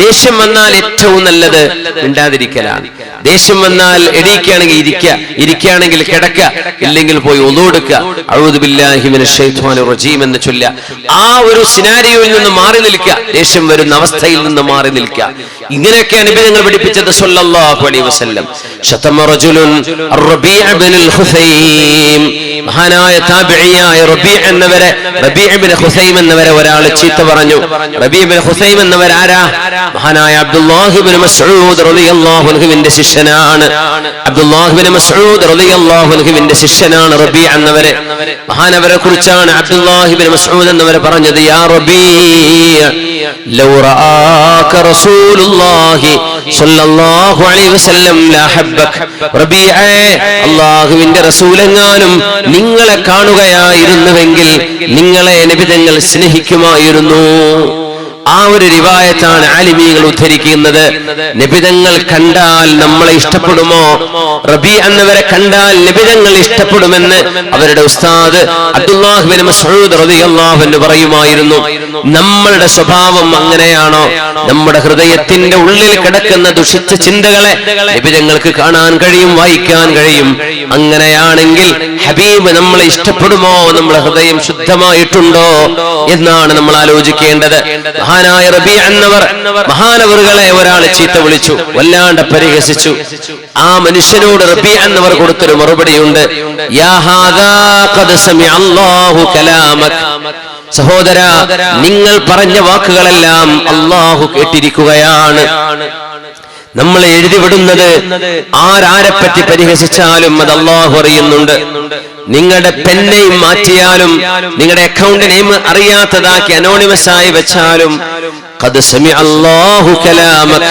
ദേഷ്യം വന്നാൽ ഏറ്റവും നല്ലത് മിണ്ടാതിരിക്കലാണ്. ദേഷ്യം വന്നാൽ എണീക്കുകയാണെങ്കിൽ ഇരിക്കുകയാണെങ്കിൽ കിടക്കുക, ഇല്ലെങ്കിൽ പോയി ഒളു എടുക്കുക, അഊദു ബില്ലാഹി മിനശ് ശൈത്വാനിർ റജീം എന്ന് ചൊല്ലുക. ആ ഒരു സിനാരിയോയിൽ നിന്ന് മാറി നിൽക്കുക, ദേഷ്യം വരുന്ന അവസ്ഥയിൽ നിന്ന് മാറി നിൽക്കുക. ഇങ്ങനെയൊക്കെയാണ് നബി തങ്ങൾ പഠിപ്പിച്ചത് സല്ലല്ലാഹു അലൈഹി വസല്ലം. ശതമ റജുലുൻ റബീഅ ഇബ്നുൽ ഖുസൈം, മഹാനായ താബിഈയായ റബീഅ ഇബ്നു ഖുസൈം എന്നവരെ ഒരാൾ ചീത്ത പറഞ്ഞു. റബീഅ ഇബ്നു ഖുസൈം എന്നവർ ആരാ? മഹാനായ അബ്ദുല്ലാഹി ഇബ്നു മസ്ഊദ് റളിയല്ലാഹു അൻഹുവിന്റെ ശിഷ്യനാണ്. അബ്ദുല്ലാഹി ഇബ്നു മസ്ഊദ് റളിയല്ലാഹു അൻഹുവിന്റെ ശിഷ്യനാണ് റബീഅ എന്നവരെ. മഹാനവരെ കുറിച്ചാണ് അബ്ദുല്ലാഹി ഇബ്നു മസ്ഊദ് എന്നവരെ പറഞ്ഞത്, യാ റബീഅ ലൗ റആക റസൂലുള്ളാഹി സ്വല്ലല്ലാഹു അലൈഹി വസല്ലം ലാ ഹബ്ബക. റബീഅ, അല്ലാഹുവിന്റെ റസൂലെങ്ങാനും നിങ്ങളെ കാണുകയായിരുന്നുവെങ്കിൽ നിങ്ങളെ നബി തങ്ങൾ സ്നേഹിക്കുമായിരുന്നു. ആ ഒരു റിവായത്താണ് ആലിമീങ്ങൾ ഉദ്ധരിക്കുന്നത്. നബിതങ്ങൾ കണ്ടാൽ നമ്മളെ ഇഷ്ടപ്പെടുമോ? റബീഅ എന്നവരെ കണ്ടാൽ നബിതങ്ങൾ ഇഷ്ടപ്പെടുമെന്ന് അവരുടെ ഉസ്താദ് അബ്ദുല്ലാഹി ഇബ്നു മസ്ഊദ് റളിയല്ലാഹു അൻഹു പറയുമായിരുന്നു. നമ്മളുടെ സ്വഭാവം അങ്ങനെയാണോ? നമ്മുടെ ഹൃദയത്തിന്റെ ഉള്ളിൽ കിടക്കുന്ന ദുഷിച്ച ചിന്തകളെ നബിതങ്ങൾക്ക് കാണാൻ കഴിയും, വായിക്കാൻ കഴിയും. അങ്ങനെയാണെങ്കിൽ ഹബീബ് നമ്മളെ ഇഷ്ടപ്പെടുമോ? നമ്മുടെ ഹൃദയം ശുദ്ധമായിട്ടുണ്ടോ എന്നാണ് നമ്മൾ ആലോചിക്കേണ്ടത്. മഹാനായ റബീഅ എന്നവർ മഹാനവറുകളെ ഒരാൾ ചീത്ത വിളിച്ചു, വല്ലാണ്ട് പരിഹസിച്ചു. ആ മനുഷ്യനോട് റബീഅ എന്നവർ കൊടുത്തൊരു മറുപടിയുണ്ട്, യാ ഹാദാ ഖദ് സമിഅ അല്ലാഹു കലാമക. സഹോദര, നിങ്ങൾ പറഞ്ഞ വാക്കുകളെല്ലാം അല്ലാഹു കേട്ടിരിക്കുകയാണ്. നമ്മളെ എഴുതിവിടുന്നത് ആരാരെപ്പറ്റി പരിഹസിച്ചാലും അത് അല്ലാഹു അറിയുന്നുണ്ട്. നിങ്ങളുടെ പെൻനെയും മാറ്റിയാലും നിങ്ങളുടെ അക്കൗണ്ട് നെയിം അറിയാത്തതാക്കി അനോണിമസ് ആയി വെച്ചാലും ഖദ് സമിഅ അല്ലാഹു കലാമക,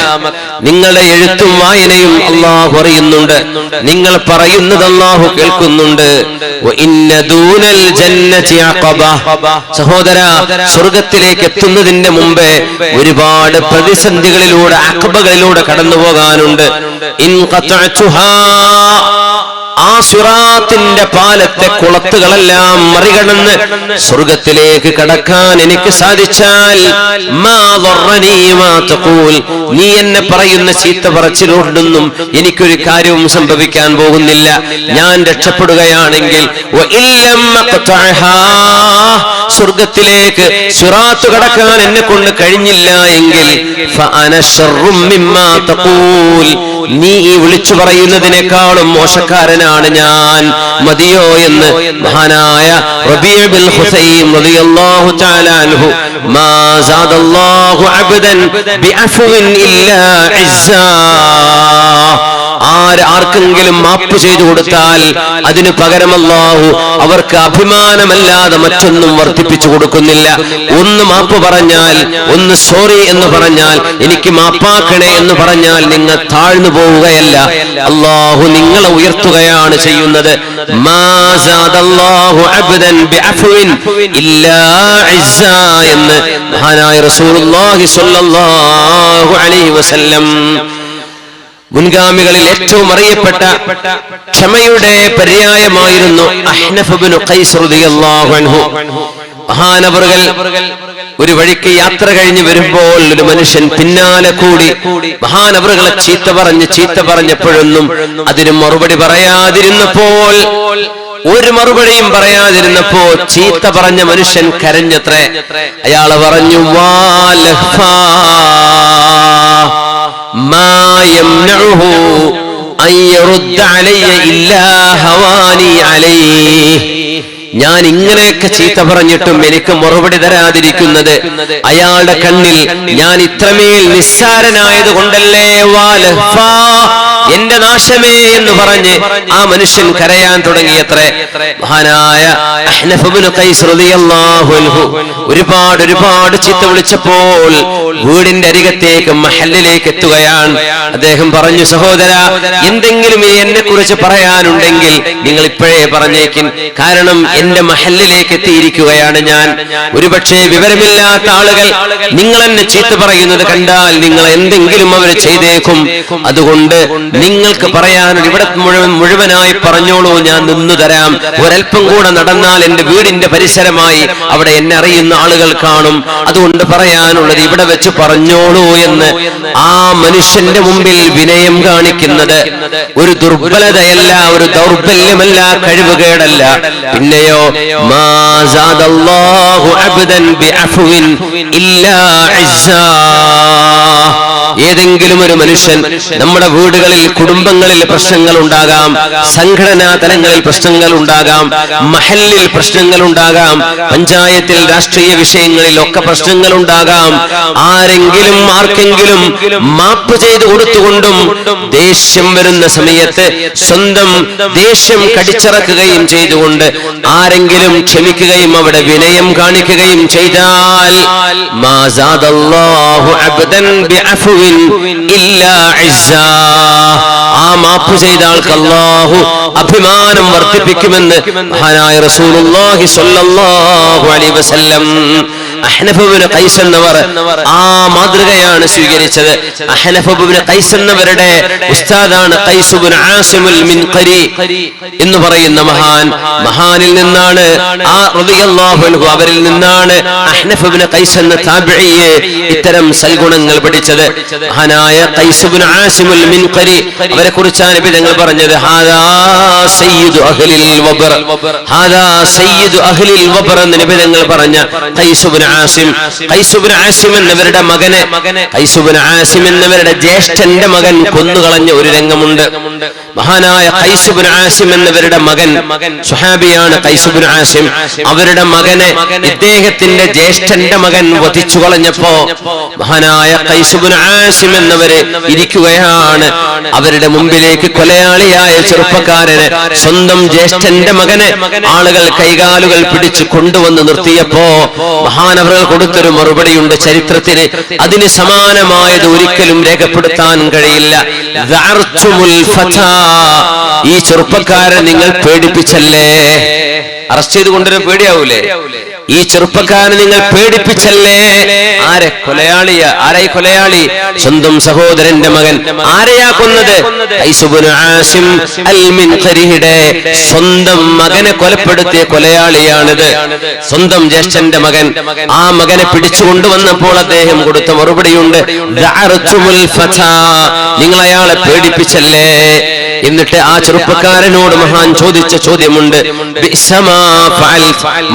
നിങ്ങളുടെ എഴുത്തും വായനയും അല്ലാഹു അറിയുന്നുണ്ട്. നിങ്ങൾ പറയുന്നത് അല്ലാഹു കേൾക്കുന്നുണ്ട്. വ ഇന്ന ദൂനൽ ജന്നതി അഖബ. സഹോദര, സ്വർഗ്ഗത്തിലേക്ക് എത്തുന്നതിന്റെ മുമ്പേ ഒരുപാട് പ്രതിസന്ധികളിലൂടെ അഖബകളിലൂടെ കടന്നു പോകാനുണ്ട്. ഇൻ ഖതഅതുഹാ, ആ സിറാത്തിന്റെ പാലത്തെ കുളത്തുകളെല്ലാം മറികടന്ന് സ്വർഗത്തിലേക്ക് കടക്കാൻ എനിക്ക് സാധിച്ചാൽ നീ എന്നെ പറയുന്ന ചീത്ത പറച്ചിലോടൊന്നും എനിക്കൊരു കാര്യവും സംഭവിക്കാൻ പോകുന്നില്ല. ഞാൻ രക്ഷപ്പെടുകയാണെങ്കിൽ സ്വർഗത്തിലേക്ക് സിറാത്ത് കടക്കാൻ എന്നെ കൊണ്ട് കഴിഞ്ഞില്ല എങ്കിൽ നീ ഈ വിളിച്ചു പറയുന്നതിനേക്കാളും മോശക്കാരനാണ് ഞാൻ. മതിയോ എന്ന് മഹാനായ റബീഅ ഇബ്നുൽ ഖുസൈം റളിയല്ലാഹു തആല അൻഹു, മാ സാദല്ലാഹു അബ്ദൻ ബിഅഫ്വിൻ ഇല്ലാ ഇസ്സാ. ആർക്കെങ്കിലും മാപ്പ് ചെയ്തു കൊടുത്താൽ അതിന് പകരം അല്ലാഹു അവർക്ക് അഭിമാനമല്ലാതെ മറ്റൊന്നും വർദ്ധിപ്പിച്ചു കൊടുക്കുന്നില്ല. ഒന്ന് മാപ്പ് പറഞ്ഞാൽ, ഒന്ന് സോറി എന്ന് പറഞ്ഞാൽ, എനിക്ക് മാപ്പാക്കണേ എന്ന് പറഞ്ഞാൽ നിങ്ങൾ താഴ്ന്നു പോവുകയല്ല, അല്ലാഹു നിങ്ങളെ ഉയർത്തുകയാണ് ചെയ്യുന്നത്. മാ സാദല്ലാഹു അബ്ദൻ ബിഅഫ്വിൻ ഇല്ലാ ഇസ്സാ എന്ന് മഹാനായ റസൂലുള്ളാഹി സ്വല്ലല്ലാഹു അലൈഹി വസല്ലം. മുൻഗാമികളിൽ ഏറ്റവും അറിയപ്പെട്ട ക്ഷമയുടെ പര്യായമായിരുന്നു അഹ്നഫ് ഇബ്നു ഖൈസ് റളിയല്ലാഹു അൻഹു. മഹാനവറുകൾ ഒരു വഴിക്ക് യാത്ര കഴിഞ്ഞ് വരുമ്പോൾ ഒരു മനുഷ്യൻ പിന്നാലെ കൂടി മഹാനവറുകളെ ചീത്ത പറഞ്ഞപ്പോഴൊന്നും അതിന് മറുപടി പറയാതിരുന്നപ്പോൾ, ഒരു മറുപടിയും പറയാതിരുന്നപ്പോ ചീത്ത പറഞ്ഞ മനുഷ്യൻ കരഞ്ഞത്രേ. അയാൾ പറഞ്ഞു, വാ ലഹ്ഫാ മാ യംനഉഹു അൻ യറുദ്ദ അലയ്യ ഇല്ലാ ഹവാനി അലൈഹി. ഞാൻ ഇങ്ങനെയൊക്കെ ചീത്ത പറഞ്ഞിട്ടും എനിക്ക് മറുപടി തരാതിരിക്കുന്നത് അയാളുടെ കണ്ണിൽ ഞാൻ ഇത്രമേൽ നിസ്സാരനായത് കൊണ്ടല്ലേ. വാ ലഹ്ഫാ, എന്റെ നാശമേ എന്ന് പറഞ്ഞ് ആ മനുഷ്യൻ കരയാൻ തുടങ്ങിയത്രേ. മഹാനായ അഹ്നഫ് ഇബ്നു ഖൈസ് റളിയല്ലാഹു അൻഹു ഒരുപാട് ചീത്ത വിളിച്ചപ്പോൾ വീടിന്റെ അരികത്തേക്ക് മഹല്ലിലേക്ക് എത്തുകയാണ്. അദ്ദേഹം പറഞ്ഞു, സഹോദര, എന്തെങ്കിലും എന്നെ കുറിച്ച് പറയാനുണ്ടെങ്കിൽ നിങ്ങൾ ഇപ്പോഴേ പറഞ്ഞേക്കിൻ. കാരണം എന്റെ മഹല്ലിലേക്ക് എത്തിയിരിക്കുകയാണ് ഞാൻ. ഒരുപക്ഷെ വിവരമില്ലാത്ത ആളുകൾ നിങ്ങൾ എന്നെ ചീത്ത പറയുന്നത് കണ്ടാൽ നിങ്ങൾ എന്തെങ്കിലും അവർ ചെയ്തേക്കും. അതുകൊണ്ട് നിങ്ങൾക്ക് പറയാനുള്ള ഇവിടെ മുഴുവനായി പറഞ്ഞോളൂ, ഞാൻ നിന്നു തരാം. ഒരൽപ്പം കൂടെ നടന്നാൽ എന്റെ വീടിന്റെ പരിസരമായി അവിടെ എന്നെ അറിയുന്ന ആളുകൾ കാണും. അതുകൊണ്ട് പറയാനുള്ളത് ഇവിടെ വെച്ച് പറഞ്ഞോളൂ എന്ന് ആ മനുഷ്യന്റെ മുമ്പിൽ വിനയം കാണിക്കുന്നത് ഒരു ദുർബലതയല്ല, ഒരു ദൗർബല്യമല്ല, കഴിവുകേടല്ല. പിന്നെയോ മാ സാദല്ലാഹു അബ്ദൻ ബിഅഫ്വിൻ ഇല്ലാ ഇസ്സാ. ഏതെങ്കിലും ഒരു മനുഷ്യൻ നമ്മുടെ വീടുകളിൽ, കുടുംബങ്ങളിൽ പ്രശ്നങ്ങൾ ഉണ്ടാകാം, സംഘടനാ തലങ്ങളിൽ പ്രശ്നങ്ങൾ ഉണ്ടാകാം, മഹല്ലിൽ പ്രശ്നങ്ങൾ ഉണ്ടാകാം, പഞ്ചായത്തിൽ രാഷ്ട്രീയ വിഷയങ്ങളിൽ ഒക്കെ പ്രശ്നങ്ങൾ ഉണ്ടാകാം. ആർക്കെങ്കിലും മാപ്പ് ചെയ്തു കൊടുത്തുകൊണ്ടും ദേഷ്യം വരുന്ന സമയത്ത് സ്വന്തം ദേഷ്യം കടിച്ചിറക്കുകയും ചെയ്തുകൊണ്ട് ആരെങ്കിലും ക്ഷമിക്കുകയും അവിടെ വിനയം കാണിക്കുകയും ചെയ്താൽ മാ സാദല്ലാഹു അബ്ദൻ ബിഅഫ്വിൻ ഇല്ലാ ഇസ്സാ. ആ മാപ്പ് ചെയ്ത ആൾക്ക് അല്ലാഹു അഭിമാനം വർദ്ധിപ്പിക്കുമെന്ന് മഹാനായ റസൂലുള്ളാഹി സ്വല്ലല്ലാഹു അലൈഹി വസല്ലം. അഹ്നഫ് ഇബ്നു ഖൈസ് എന്നവർ ആ മാതൃകയാണ് സ്വീകരിച്ചത്. അഹ്നഫ് ഇബ്നു ഖൈസ് എന്നവരുടെ ഉസ്താദാണ് ഖൈസ് ഇബ്നു ആസിമുൽ മിൻഖരി എന്ന് പറയുന്ന മഹാനിൽ നിന്നാണ് ആ റളിയല്ലാഹു അൻഹു, അവരിൽ നിന്നാണ് അഹ്നഫ് ഇബ്നു ഖൈസ് എന്ന താബിഈയെ ഇത്തരം സൽഗുണങ്ങൾ പഠിച്ചത്. മഹാനായ ഖൈസ് ഇബ്നു ആസിമുൽ മിൻഖരി, അവരെ കുറിച്ചാണ് നബി തങ്ങൾ പറഞ്ഞത് ഹാദാ സയ്യിദു അഹ്ലിൽ വബർ, ഹാദാ സയ്യിദു അഹ്ലിൽ വബർ എന്ന് നബി തങ്ങൾ പറഞ്ഞ ഖൈസ് ഇബ്നു ആസിം. ഖൈസ് ഇബ്നു ആസിം എന്നവരുടെ മകനെ, ഖൈസ് ഇബ്നു ആസിം എന്നവരുടെ ജ്യേഷ്ഠന്റെ മകൻ കൊന്നുകളഞ്ഞ ഒരു രംഗമുണ്ട്. മഹാനായ ഖൈസ് ഇബ്നു ആസിം എന്നവരുടെ മകൻ സ്വഹാബിയാണ് ഖൈസ് ഇബ്നു ആസിം. അവരുടെ മകനെ ഇദ്ദേഹത്തിന്റെ ജ്യേഷ്ഠന്റെ മകൻ വധിച്ചു കളഞ്ഞപ്പോ മഹാനായ ഖൈസ് ഇബ്നു ആസിം എന്നവര് ഇരിക്കുകയാണ്. അവരുടെ മുമ്പിലേക്ക് കൊലയാളിയായ ചെറുപ്പക്കാരനെ, സ്വന്തം ജ്യേഷ്ഠന്റെ മകനെ ആളുകൾ കൈകാലുകൾ പിടിച്ച് കൊണ്ടുവന്ന് നിർത്തിയപ്പോ മഹാനവറുകൾ കൊടുത്തൊരു മറുപടിയുണ്ട് ചരിത്രത്തിന്. അതിന് സമാനമായത് ഒരിക്കലും രേഖപ്പെടുത്താൻ കഴിയില്ല. ഈ ചെറുപ്പക്കാരൻ നിങ്ങൾ പേടിപ്പിച്ചല്ലേ? അറസ്റ്റ് ചെയ്ത് കൊണ്ടുവരാൻ പേടിയാവൂലേ? ഈ ചെറുപ്പക്കാരനെ നിങ്ങൾ പേടിപ്പിച്ചല്ലേ? ആരെ? ആരായി കൊലയാളി? സ്വന്തം സഹോദരന്റെ മകൻ. ആരെയാ കൊന്നത്? ഖൈസ് ഇബ്നു ആസിം അൽ മിൻഖരിയുടെ സ്വന്തം മകനെ കൊലപ്പെടുത്തിയ കൊലയാളിയാണിത്, സ്വന്തം ജ്യേഷ്ഠന്റെ മകൻ. ആ മകനെ പിടിച്ചു കൊണ്ടുവന്നപ്പോൾ അദ്ദേഹം കൊടുത്ത മറുപടിയുണ്ട്, നിങ്ങൾ അയാളെ പേടിപ്പിച്ചല്ലേ? എന്നിട്ട് ആ ചെറുപ്പക്കാരനോട് മഹാൻ ചോദിച്ച ചോദ്യമുണ്ട്,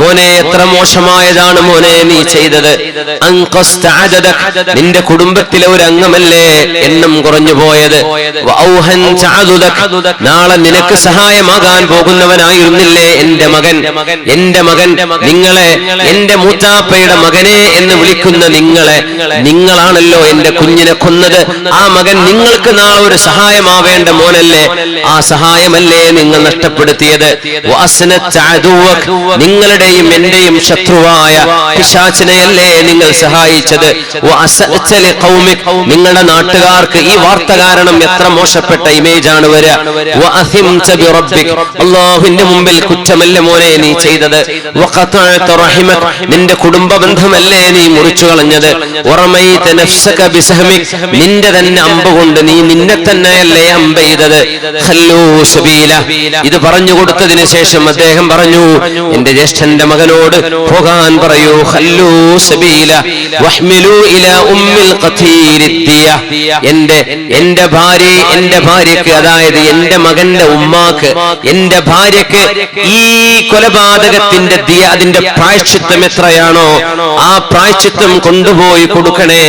മോനെ, എത്ര മോശമായതാണ് മോനെ നീ ചെയ്തത്. നിന്റെ കുടുംബത്തിലെ ഒരു അംഗമല്ലേ എണ്ണം കുറഞ്ഞു പോയത്. നാളെ നിനക്ക് സഹായമാകാൻ പോകുന്നവനായിരുന്നില്ലേ എന്റെ മകൻ. നിങ്ങളെ എന്റെ മൂത്താപ്പയുടെ മകനെ എന്ന് വിളിക്കുന്ന നിങ്ങളാണല്ലോ എന്റെ കുഞ്ഞിനെ കൊന്നത്. ആ മകൻ നിങ്ങൾക്ക് നാളെ ഒരു സഹായമാവേണ്ട മോനല്ലേ? ആ സഹായമല്ലേ നിങ്ങൾ നഷ്ടപ്പെടുത്തിയത്? നിങ്ങളുടെയും എന്റെയും ശത്രുവായ പിശാചിനെയല്ലേ നിങ്ങൾ സഹായിച്ചത്? നിങ്ങളുടെ നാട്ടുകാർക്ക് ഈ വാർത്ത കാരണം എത്ര മോശപ്പെട്ട ഇമേജാണ് വരിക. അല്ലാഹുവിന്റെ മുമ്പിൽ കുറ്റമല്ലേ മോനെ നീ ചെയ്തത്? നിന്റെ കുടുംബ ബന്ധമല്ലേ നീ മുറിച്ചു കളഞ്ഞത്? നിന്റെ തന്നെ അമ്പ് കൊണ്ട് നീ നിന്നെ തന്നെയല്ലേ അമ്പ് ചെയ്തത്? ഇത് പറഞ്ഞു കൊടുത്തതിന് ശേഷം അദ്ദേഹം പറഞ്ഞു, എന്റെ ജ്യേഷ്ഠന്റെ മകനോട് പോകാൻ പറയൂ. എന്റെ ഭാര്യക്ക്, അതായത് എന്റെ മകന്റെ ഉമ്മാക്ക്, എന്റെ ഭാര്യക്ക് ഈ കൊലപാതകത്തിന്റെ ദിയ, അതിന്റെ പ്രായശ്ചിത്തം എത്രയാണോ ആ പ്രായശ്ചിത്തം കൊണ്ടുപോയി കൊടുക്കണേ.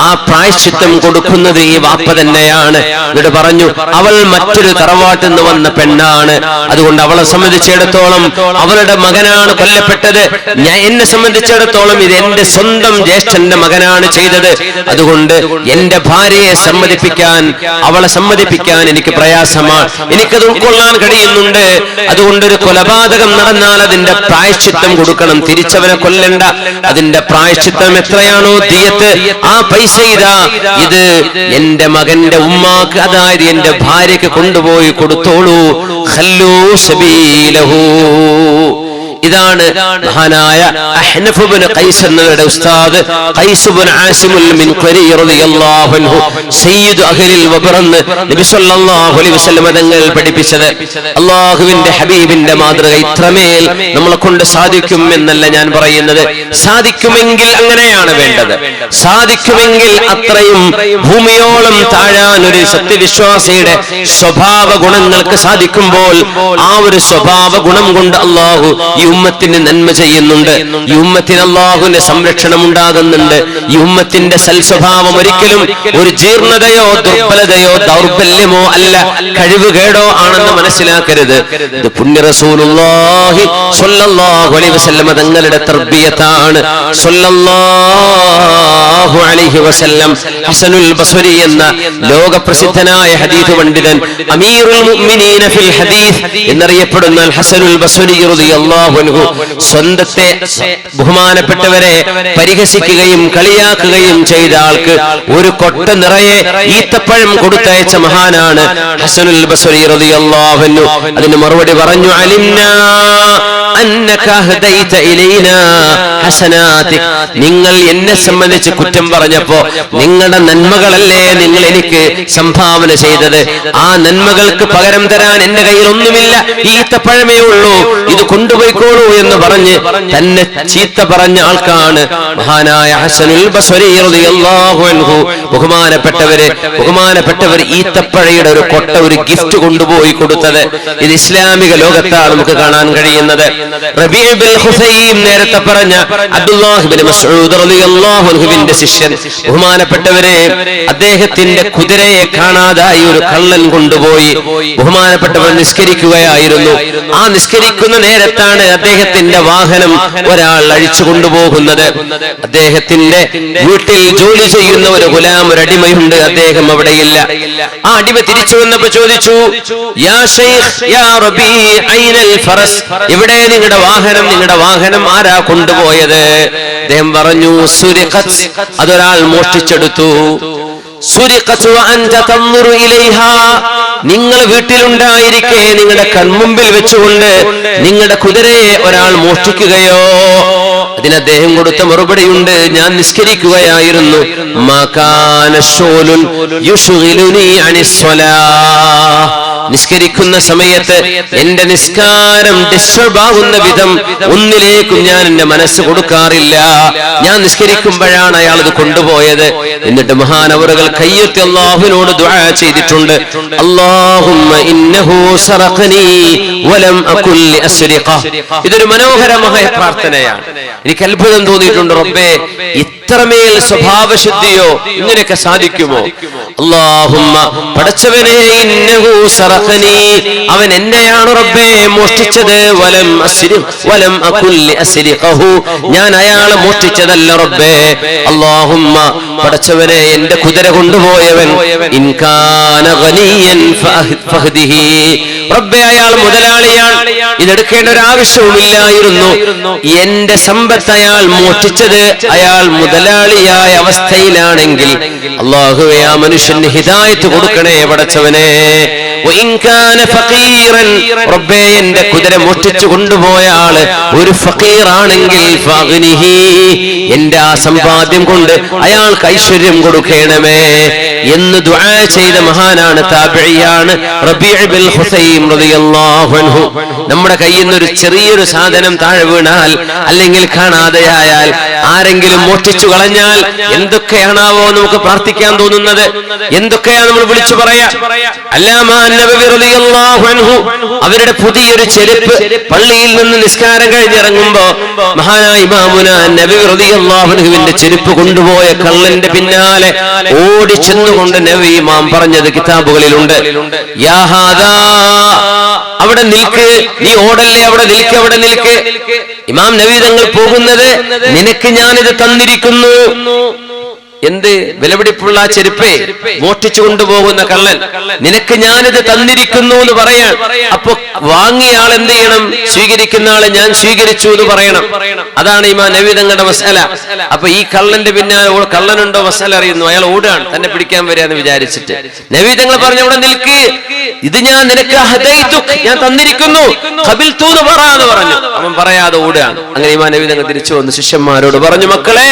ആ പ്രായശ്ചിത്തം കൊടുക്കുന്നത് ഈ വാപ്പ തന്നെയാണ്. ഇവിടെ പറഞ്ഞു, അവൾ മറ്റൊരു തറവാട്ടിൽ നിന്ന് വന്ന പെണ്ണാണ്. അതുകൊണ്ട് അവളെ സംബന്ധിച്ചിടത്തോളം അവളുടെ മകനാണ് കൊല്ലപ്പെട്ടത്. എന്നെ സംബന്ധിച്ചിടത്തോളം ഇത് എന്റെ സ്വന്തം ജ്യേഷ്ഠന്റെ മകനാണ് ചെയ്തത്. അതുകൊണ്ട് എന്റെ ഭാര്യയെ അവളെ സമ്മതിപ്പിക്കാൻ എനിക്ക് പ്രയാസമാണ്, എനിക്കത് ഉൾക്കൊള്ളാൻ കഴിയുന്നുണ്ട്. അതുകൊണ്ട് ഒരു കൊലപാതകം നടന്നാൽ അതിന്റെ പ്രായശ്ചിത്തം കൊടുക്കണം, തിരിച്ചവനെ കൊല്ലണ്ട. അതിന്റെ പ്രായശ്ചിത്തം എത്രയാണോ ദിയത്ത്, ആ പൈസ ഇത് എന്റെ മകന്റെ ഉമ്മാക്ക്, അതായത് എന്റെ ഭാര്യക്ക് കൊണ്ടുപോയി കൊടുത്തോളൂ. ഇതാണ് മഹാനായ അഹ്നഫ് ഇബ്നു ഖൈസ് എന്നവരുടെ ഉസ്താദ് ഖൈസ് ഇബ്നു ആസിമുൽ മിൻഖരി റളിയല്ലാഹു അൻഹു സയ്യിദ് അഹ്ലിൽ വബർ എന്ന് നബി സല്ലല്ലാഹു അലൈഹി വസല്ലം തങ്ങൾ പഠിപ്പിച്ചത്. അല്ലാഹുവിന്റെ ഹബീബിന്റെ മാതൃക ഇത്രമേൽ നമ്മളെ കൊണ്ട് സാധിക്കും എന്നല്ല ഞാൻ പറയുന്നത്. സാധിക്കുമെങ്കിൽ അങ്ങനെയാണ് വേണ്ടത്. സാധിക്കുമെങ്കിൽ അത്രയും ഭൂമിയോളം താഴാൻ ഒരു സത്യവിശ്വാസിയുടെ സ്വഭാവ ഗുണങ്ങൾക്ക് സാധിക്കുമ്പോൾ ആ ഒരു സ്വഭാവ ഗുണം കൊണ്ട് അല്ലാഹു ഈ ഉമ്മത്തിന് നന്മ ചെയ്യുന്നുണ്ട്. ഈ ഉമ്മത്തിന് അല്ലാഹുവിന്റെ സംരക്ഷണം ഉണ്ടാകുന്നുണ്ട്. ഈ ഉമ്മത്തിന്റെ സൽസ്വഭാവം ഒരിക്കലും ഒരു ജീർണതയോ ദുർബലതയോ ദൗർബല്യമോ അല്ല, കഴിവുകേടോ ആണെന്ന് മനസ്സിലാക്കരുത്. ഇത് പുണ്യ റസൂലുള്ളാഹി സ്വല്ലല്ലാഹു അലൈഹി വസല്ലം തങ്ങളുടെ തർബിയത്താണ്. സ്വല്ലല്ലാഹു അലൈഹി വസല്ലം ഹസനുൽ ബസ്രി എന്ന ലോകപ്രസിദ്ധനായ ഹദീസ് പണ്ഡിതൻ, അമീറുൽ മുഅ്മിനീന ഫിൽ ഹദീസ് എന്നറിയപ്പെടുന്ന ഹസനുൽ ബസ്രി റളിയല്ലാഹു അൻഹു സ്വന്തത്തെ ബഹുമാനപ്പെട്ടവരെ പരിഹസിക്കുകയും കളിയാക്കുകയും ചെയ്ത ആൾക്ക് ഒരു കൊട്ട നിറയെ ഈത്തപ്പഴം കൊടുത്തയച്ച മഹാനാണ് ഹസനുൽ ബസ്രി റളിയല്ലാഹു അൻഹു. അതിന് മറുപടി പറഞ്ഞു, അലിംനാ അന്നക ഹദൈത ഇലൈനാ ഹസനാതിക്. നിങ്ങൾ എന്നെ സംബന്ധിച്ച് കുറ്റം പറഞ്ഞപ്പോ നിങ്ങളുടെ നന്മകളല്ലേ നിങ്ങൾ എനിക്ക് സംഭാവന ചെയ്തത്. ആ നന്മകൾക്ക് പകരം തരാൻ എന്റെ കയ്യിൽ ഒന്നുമില്ല, ഈത്തപ്പഴമേ ഉള്ളൂ, ഇത് കൊണ്ടുപോയിക്കോളൂ എന്ന് പറഞ്ഞ് തന്നെ ചീത്ത പറഞ്ഞ ആൾക്കാണ് മഹാനായ ഹസനുൽ ബസ്രി റളിയല്ലാഹു അൻഹു. ബഹുമാനപ്പെട്ടവർ ഈത്തപ്പഴയുടെ ഒരു കൊട്ട, ഒരു ഗിഫ്റ്റ് കൊണ്ടുപോയി കൊടുത്തത്. ഇത് ഇസ്ലാമിക ലോകത്താണ് നമുക്ക് കാണാൻ കഴിയുന്നത്. റബീഉ ബിൻ ഹുസൈം നേരത്തെ പറഞ്ഞ അബ്ദുല്ലാഹ് ഇബ്നു മസ്ഊദ് റളിയല്ലാഹു അൻഹുവിന്റെ ശിഷ്യൻ, ബഹുമാനപ്പെട്ടവരെ അദ്ദേഹത്തിന്റെ കുതിരയെ കാണാതായി ഒരു കള്ളൻ കൊണ്ടുപോയി. ബഹുമാനപ്പെട്ടവർ നിസ്കരിക്കുകയായിരുന്നു. ആ നിസ്കരിക്കുന്ന നേരത്താണ് അദ്ദേഹത്തിന്റെ വാഹനം ഒരാൾ അഴിച്ചു കൊണ്ടുപോകുന്നത്. അദ്ദേഹത്തിന്റെ വീട്ടിൽ ജോലി ചെയ്യുന്ന ഒരു ഗുലാം, ഒരു അടിമയുണ്ട്, അദ്ദേഹം അവിടെയില്ല. ആ അടിമ തിരിച്ചു വന്നപ്പോ ചോദിച്ചു, യാ ശൈഖ് യാ റബീ ഐനൽ ഫറസ്, എവിടെ നിങ്ങളുടെ വാഹനം ആരാ കൊണ്ടുപോയത്? അദ്ദേഹം പറഞ്ഞു, സുരിഖത്, അതൊരാൾ മോഷ്ടിച്ചെടുത്തു. സുരിഖത് വഅൻത തൻദുറു ഇലൈഹാ, നിങ്ങൾ വീട്ടിലുണ്ടായിരിക്കെ നിങ്ങളുടെ കൺമുമ്പിൽ വെച്ചുകൊണ്ട് നിങ്ങളുടെ കുതിരയെ ഒരാൾ മോഷ്ടിക്കുകയോ? അതിന് അദ്ദേഹം കൊടുത്ത മറുപടിയുണ്ട്, ഞാൻ നിസ്കരിക്കുകയായിരുന്നു. മാകാന ശൂലുൻ യുശ്ഗിലുനി അനിസ്സലാഹ്, നിസ്കരിക്കുന്ന സമയത്ത് എന്റെ നിസ്കാരം ഡിസ്റ്റർബ് ആകുന്ന വിധം ഒന്നിലേക്കും ഞാൻ എന്റെ മനസ്സ് കൊടുക്കാറില്ല. ഞാൻ നിസ്കരിക്കുമ്പോഴാണ് അയാൾ ഇത് കൊണ്ടുപോയത്. എന്നിട്ട് മഹാനവറുകൾ കയ്യെത്തി അല്ലാഹുവിനോട് ദുആ ചെയ്തിട്ടുണ്ട്, അല്ലാഹുമ്മ ഇന്നഹു സറഖനി വലം അകുൽ ലിഅസ്രിഖ. ഇതൊരു മനോഹരമായ പ്രാർത്ഥനയാണ്. എനിക്ക് അത്ഭുതം തോന്നിയിട്ടുണ്ട്, റബ്ബേ ഇത്രമേൽ സ്വഭാവശുദ്ധിയോ ഇങ്ങനെയൊക്കെ സാധിക്കുമോ? അല്ലാഹുമ്മ, പടച്ചവനെ, ഇന്നഹു സറഖനി, അവൻ എന്നെയാണ് റബ്ബേ മോഷ്ടിച്ചത്. വലം അകുൽ ലിഅസ്രിഖഹു, ഞാൻ അയാളെ മോഷ്ടിച്ചതല്ല റബ്ബേ. അല്ലാഹുമ്മ, പടച്ചവനെ, എന്റെ കുതിര കൊണ്ടുപോയവൻ ഇൻ കാന ഗനിയൻ ഫഹ്ദിഹി, റബ്ബേ അയാൾ മുതലാളിയാണ്, ഇതെടുക്കേണ്ട ഒരു ആവശ്യവുമില്ലായിരുന്നു. എന്റെ സമ്പത്ത് അയാൾ മോഷ്ടിച്ചത് അയാൾ മുതലാളിയായ അവസ്ഥയിലാണെങ്കിൽ അല്ലാഹുവേ ആ മനുഷ്യന് ഹിദായത്ത് കൊടുക്കണേ പടച്ചവനെ. റബ്ബേ എന്റെ കുതിര മോഷ്ടിച്ചു കൊണ്ടുപോയ ആള് ഒരു ഫഖീറാണെങ്കിൽ ഫഗ്നിഹി, എന്റെ ആ സമ്പാദ്യം കൊണ്ട് അയാൾക്ക് ഐശ്വര്യം കൊടുക്കണമേ എന്ന് ദുആ ചെയ്ത മഹാനാണ്, താബിഈയാണ് റബീഉ ബിൻ ഹുസൈം റളിയല്ലാഹു അൻഹു. നമ്മുടെ കയ്യിൽ നിന്ന് ഒരു ചെറിയൊരു സാധനം താഴെ വീണാൽ അല്ലെങ്കിൽ കാണാതെയായാൽ, ആരെങ്കിലും മോഷ്ടിച്ചു കളഞ്ഞാൽ എന്തൊക്കെയാണാവോ നമുക്ക് പ്രാർത്ഥിക്കാൻ തോന്നുന്നത്, എന്തൊക്കെയാണ് നമ്മൾ വിളിച്ചു പറയാ. അല്ലാമ നബവി റളിയല്ലാഹു അൻഹു അവരുടെ പുതിയൊരു ചെരുപ്പ് പള്ളിയിൽ നിന്ന് നിസ്കാരം കഴിഞ്ഞിറങ്ങുമ്പോ മഹാനായ ഇമാമുന നബവി റളിയല്ലാഹു അൻഹുവിന്റെ ചെരുപ്പ് കൊണ്ടുപോയ കള്ളന്റെ പിന്നാലെ ഓടി ചെന്നുകൊണ്ട് നബി ഇമാം പറഞ്ഞത് കിതാബുകളിലുണ്ട്, യാ ഹാദാ, അവിടെ നിൽക്ക്, നീ ഓടല്ലേ, അവിടെ നിൽക്ക്. ഇമാം നബി തങ്ങൾ പോകുന്നത്, നിനക്ക് ഞാനിത് തന്നിരിക്കുന്നു. എന്ത് വിലപിടിപ്പുള്ള ആ ചെരുപ്പേ മോഷ്ടിച്ചു കൊണ്ടുപോകുന്ന കള്ളൻ, നിനക്ക് ഞാനിത് തന്നിരിക്കുന്നു എന്ന് പറയാൻ. അപ്പൊ വാങ്ങിയ ആൾ എന്ത് ചെയ്യണം? സ്വീകരിക്കുന്ന ആള് ഞാൻ സ്വീകരിച്ചു എന്ന് പറയണം. അതാണ് ഇമാം നബവി തങ്ങളുടെ മസ്അല. അപ്പൊ ഈ കള്ളന്റെ പിന്നാലെ കള്ളനുണ്ടോ മസ്അല അറിയുന്നു, അയാൾ ഓടുകയാണ് തന്നെ പിടിക്കാൻ വരികയെന്ന് വിചാരിച്ചിട്ട്. നബി തങ്ങൾ പറഞ്ഞു, അവിടെ നിൽക്ക്, ഇത് ഞാൻ നിനക്ക് ഞാൻ തന്നിരിക്കുന്നു, ഖബിൽതു എന്ന് പറ എന്ന് പറഞ്ഞു. അവൻ പറയാതെ ഓടുകയാണ്. അങ്ങനെ ഇമാം നബി തങ്ങൾ തിരിച്ചു വന്ന് ശിഷ്യന്മാരോട് പറഞ്ഞു, മക്കളെ,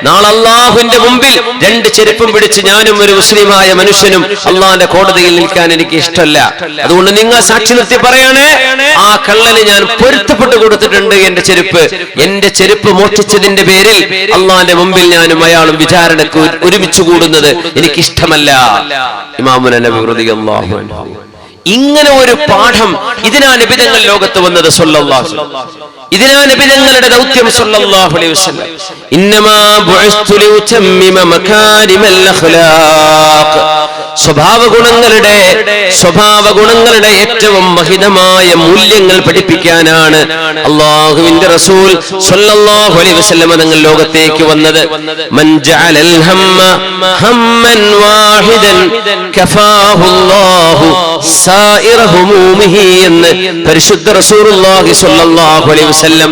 നാളെ അള്ളാഹുവിന്റെ മുമ്പിൽ രണ്ട് ചെരുപ്പും പിടിച്ച് ഞാനും ഒരു മുസ്ലിമായ മനുഷ്യനും അള്ളാഹിന്റെ കോടതിയിൽ നിൽക്കാൻ എനിക്ക് ഇഷ്ടമല്ല. അതുകൊണ്ട് നിങ്ങൾ സാക്ഷി നിർത്തി പറയണേ, ആ കള്ളന് ഞാൻ പൊരുത്തപ്പെട്ട് കൊടുത്തിട്ടുണ്ട് എന്റെ ചെരുപ്പ് മോഷ്ടിച്ചതിന്റെ പേരിൽ അള്ളാഹിന്റെ മുമ്പിൽ ഞാനും അയാളും വിചാരണക്ക് ഒരുമിച്ച് കൂടുന്നത് എനിക്കിഷ്ടമല്ല. ഇമാമുന നബി റളിയല്ലാഹു അൻഹു. ഇങ്ങനെ ഒരു പാഠം ഇതിനാ നബി തങ്ങൾ ലോകത്ത് വന്നത് സല്ലല്ലാഹു അലൈഹി വസല്ലം. ഇതിനാ നബി തങ്ങളുടെ ദൗത്യം സല്ലല്ലാഹു അലൈഹി വസല്ലം. ഇന്നമാ ബുഇസ്തു ലിഉതമ്മിമ മകാരിമൽ അഖ്ലാഖ്. സ്വഭാവ ഗുണങ്ങളുടെ ഏറ്റവും മഹിതമായ മൂല്യങ്ങൾ പഠിപ്പിക്കാനാണ് അല്ലാഹുവിന്റെ റസൂൽ സല്ലല്ലാഹു അലൈഹി വസല്ലം തങ്ങൾ ലോകത്തേക്ക് വന്നത്. മൻ ജഅലൽ ഹമ്മ ഹമ്മൻ വാഹിദൻ കഫാഹുല്ലാഹു സായിറ ഹുമൂമിഹി എന്ന് പരിശുദ്ധ റസൂലുള്ളാഹി സ്വല്ലല്ലാഹു അലൈഹി വസല്ലം.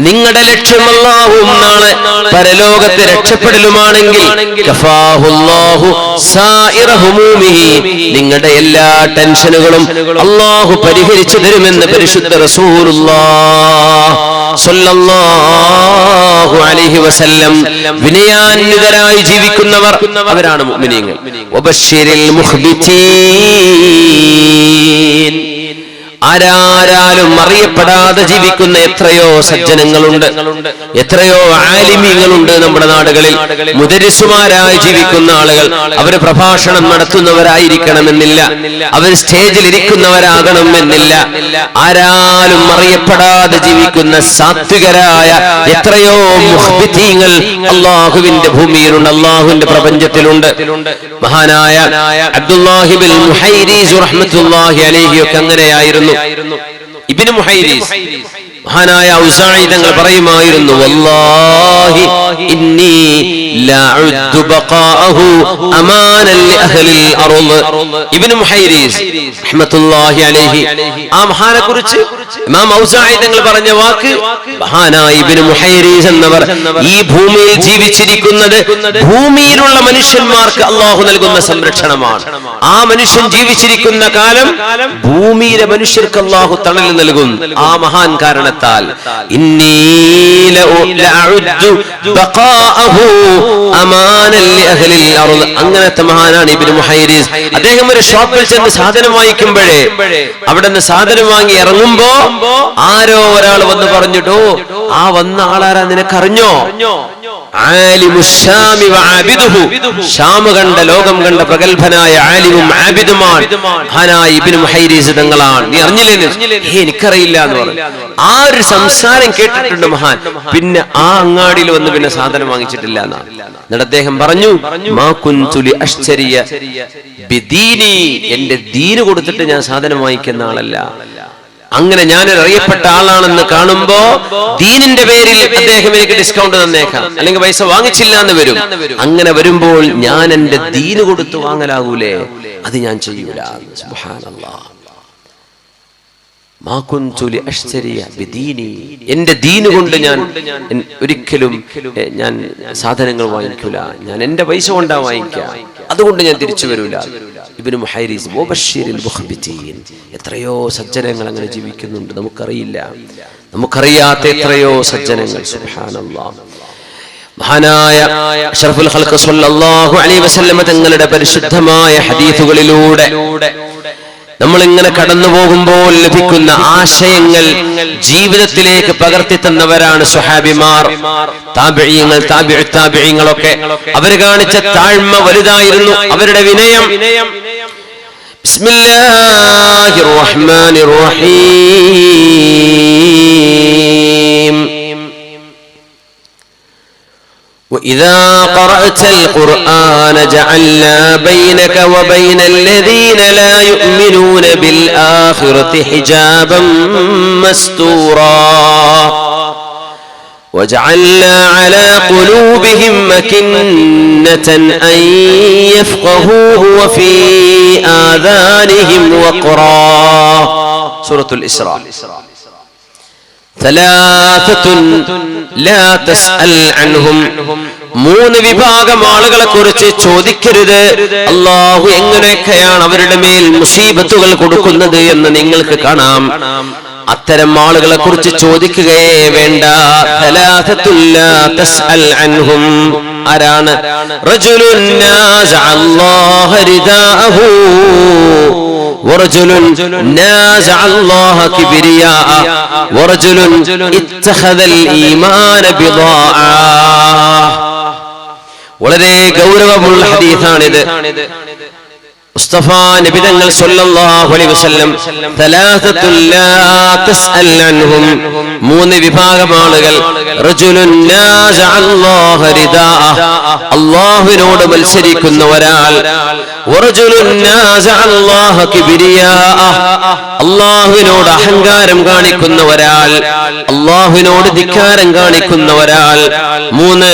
നിങ്ങളുടെ ലക്ഷ്യം അല്ലാഹുവും നാളെ പരലോകത്തെ രക്ഷപ്പെടലുമാണെങ്കിൽ കഫാഹുല്ലാഹു സായിറ ഹുമൂമിഹി, നിങ്ങളുടെ എല്ലാ ടെൻഷനുകളും അല്ലാഹു പരിഹരിച്ചു തരുമെന്ന് പരിശുദ്ധ റസൂലുള്ളാഹി സ്വല്ലല്ലാഹു അലൈഹി വസല്ലം. വിനയാന്വിതരായി ജീവിക്കുന്നവർ അവരാണ് മുഅ്മിനീങ്ങൾ. വബശ്ശിരിൽ മുഖ്ബിതീൻ. ആരാലും അറിയപ്പെടാതെ ജീവിക്കുന്ന എത്രയോ സജ്ജനങ്ങളുണ്ട്, എത്രയോ ആലിമീങ്ങളുണ്ട് നമ്മുടെ നാടുകളിൽ. മുദരിസുമാരായി ജീവിക്കുന്ന ആളുകൾ, അവർ പ്രഭാഷണം നടത്തുന്നവരായിരിക്കണമെന്നില്ല, അവർ സ്റ്റേജിൽ ഇരിക്കുന്നവരാകണമെന്നില്ല. ആരാലും അറിയപ്പെടാതെ ജീവിക്കുന്ന സാത്വികരായ എത്രയോ മുഖ്ബിതീങ്ങൾ അല്ലാഹുവിന്റെ ഭൂമിയിലുണ്ട്, അല്ലാഹുവിന്റെ പ്രപഞ്ചത്തിലുണ്ട്. മഹാനായ അബ്ദുല്ലാഹി ബിൻ മുഹൈരീസ് റഹ്മത്തുള്ളാഹി അലൈഹി ഒക്കെ അങ്ങനെയായിരുന്നു. ഇബ്നു മുഹൈരീസ് മഹാനായ ഔസാഇ തങ്ങൾ പറയുമായിരുന്നു, വല്ലാഹി ഇന്നി ലഅഉദ്ദു ബഖാഅഹു അമാനൻ ലിഅഹ്ലിൽ അർള്. ഇബ്നു മുഹൈരീസ് റഹ്മത്തുള്ളാഹി അലൈഹി, ആ മഹാനെ കുറിച്ച് ഇമാം ഔസാഇ തങ്ങൾ പറഞ്ഞ വാക്ക്, മഹാനായ ഇബ്നു മുഹൈരീസ് എന്നവർ ഈ ഭൂമിയിൽ ജീവിച്ചിരിക്കുന്നത് ഭൂമിയിലുള്ള മനുഷ്യന്മാർക്ക് അല്ലാഹു നൽകുന്ന സംരക്ഷണമാണ്. ആ മനുഷ്യൻ ജീവിച്ചിരിക്കുന്ന കാലം ഭൂമിയിലെ മനുഷ്യർക്ക് അല്ലാഹു തണൽ നൽകും. ആ മഹാൻ കാരണത്താൽ അങ്ങനത്തെ മഹാനാണ് ഇബ്നു മുഹൈരീസ്. അദ്ദേഹം ഒരു ഷോപ്പിൽ ചെന്ന് സാധനം വാങ്ങിക്കുമ്പോഴേ, അവിടെ നിന്ന് സാധനം വാങ്ങി ഇറങ്ങുമ്പോ ആരോ ഒരാൾ വന്ന് പറഞ്ഞിട്ടോ, ആ വന്ന ആളാരാ നിനക്കറിഞ്ഞോ? ലോകം കണ്ട പ്രഗത്ഭനായ ആലിമും ആബിദുമാണ് മഹാനായ ഇബ്നു മുഹൈരീസ് തങ്ങളാണ്. നീ അറിഞ്ഞില്ലേ? എനിക്കറിയില്ല എന്ന് പറഞ്ഞു. ആ ഒരു സംസാരം കേട്ടിട്ടുണ്ട് മഹാൻ. പിന്നെ ആ അങ്ങാടിയിൽ വന്ന് പിന്നെ സാധനം വാങ്ങിച്ചിട്ടില്ല എന്നാണ്. എന്നിട്ട് അദ്ദേഹം പറഞ്ഞു, മാ കുൻതു ലിഅശ്തരിയ ബിദീനി, എന്റെ ദീന് കൊടുത്തിട്ട് ഞാൻ സാധനം വാങ്ങിക്കുന്ന ആളല്ല. അങ്ങനെ ഞാനൊരു അറിയപ്പെട്ട ആളാണെന്ന് കാണുമ്പോ ദീനിന്റെ പേരിൽ അദ്ദേഹം എനിക്ക് ഡിസ്കൗണ്ട് തന്നേക്കാം, അല്ലെങ്കിൽ പൈസ വാങ്ങിച്ചില്ല എന്ന് വരും. അങ്ങനെ വരുമ്പോൾ ഞാൻ എന്റെ ദീന് കൊടുത്ത് വാങ്ങലാകൂലേ? അത് ഞാൻ ചെയ്യൂല. സുബ്ഹാനല്ലാഹ്. മാ കുൻതു ലിഅശ്തരിയ ബിദീനി, എന്റെ ദീന് കൊണ്ട് ഞാൻ ഒരിക്കലും ഞാൻ സാധനങ്ങൾ വാങ്ങിക്കൂല. ഞാൻ എന്റെ പൈസ കൊണ്ടാ വാങ്ങിക്കുക, അതുകൊണ്ട് ഞാൻ തിരിച്ചു വരൂല. ഇബ്നു മുഹൈരീസ്. വബശ്ശിരിൽ മുഖ്ബിതീൻ. എത്രയോ സജ്ജനങ്ങൾ അങ്ങനെ ജീവിക്കുന്നുണ്ട്, നമുക്കറിയില്ല. നമുക്കറിയാത്ത എത്രയോ സജ്ജനങ്ങൾ. സുബ്ഹാനല്ലാഹ്. മഹാനായ അഷ്റഫുൽ ഖൽഖ് സ്വല്ലല്ലാഹു അലൈഹി വസല്ലം തങ്ങളുടെ പരിശുദ്ധമായ ഹദീസുകളിലൂടെ നമ്മൾ ഇങ്ങനെ കടന്നു പോകുമ്പോൾ ലഭിക്കുന്ന ആശയങ്ങൾ ജീവിതത്തിലേക്ക് പകർത്തി തന്നവരാണ് സ്വഹാബിമാർ, താബിഈങ്ങൾ, താബിഈങ്ങളൊക്കെ. അവർ കാണിച്ച താഴ്മ വലുതായിരുന്നു, അവരുടെ വിനയം. ബിസ്മില്ലാഹിർ റഹ്മാനിർ റഹീം. وإذا قرأت القرآن جعلنا بينك وبين الذين لا يؤمنون بالآخرة حجابا مستورا. وجعلنا على قلوبهم أكنة أن يفقهوه وفي آذانهم وقرا. سورة الإسراء. ثلاثة لا تسأل عنهم. മൂന്ന് വിഭാഗം ആളുകളെ കുറിച്ച് ചോദിക്കരുത്. അല്ലാഹു എങ്ങനെയൊക്കെയാണ് അവരുടെ മേൽ മുസീബത്തുകൾ കൊടുക്കുന്നത് എന്ന് നിങ്ങൾക്ക് കാണാം. അത്തരം ആളുകളെ കുറിച്ച് ചോദിക്കുകയേ വേണ്ട. ആരാണ്? റജുലുൻ നാസഅല്ലാഹ റിദാഅഹു ورجل نازع الله كبرياء ورجل اتخذ الإيمان بضاعة. വളരെ ഗൗരവമുള്ള ഹദീസാണിത്. മുസ്തഫ നബി തങ്ങൾ സല്ലല്ലാഹു അലൈഹി വസല്ലം തലാസത്തുൽ ലാ തസ്അൽ അൻഹും, മൂന്ന് വിഭാഗം ആളുകൾ. റജുലുൻ നാസഅല്ലാഹ റിദാഅ, അല്ലാഹുവിനോട് മത്സരിക്കുന്ന ഒരാൾ. വറജുലുൻ നാസഅല്ലാഹ കിബ്രിയാഅ, അല്ലാഹുവിനോട് അഹങ്കാരം കാണിക്കുന്ന ഒരാൾ, അല്ലാഹുവിനോട് ധിക്കാരം കാണിക്കുന്ന ഒരാൾ. മൂന്ന്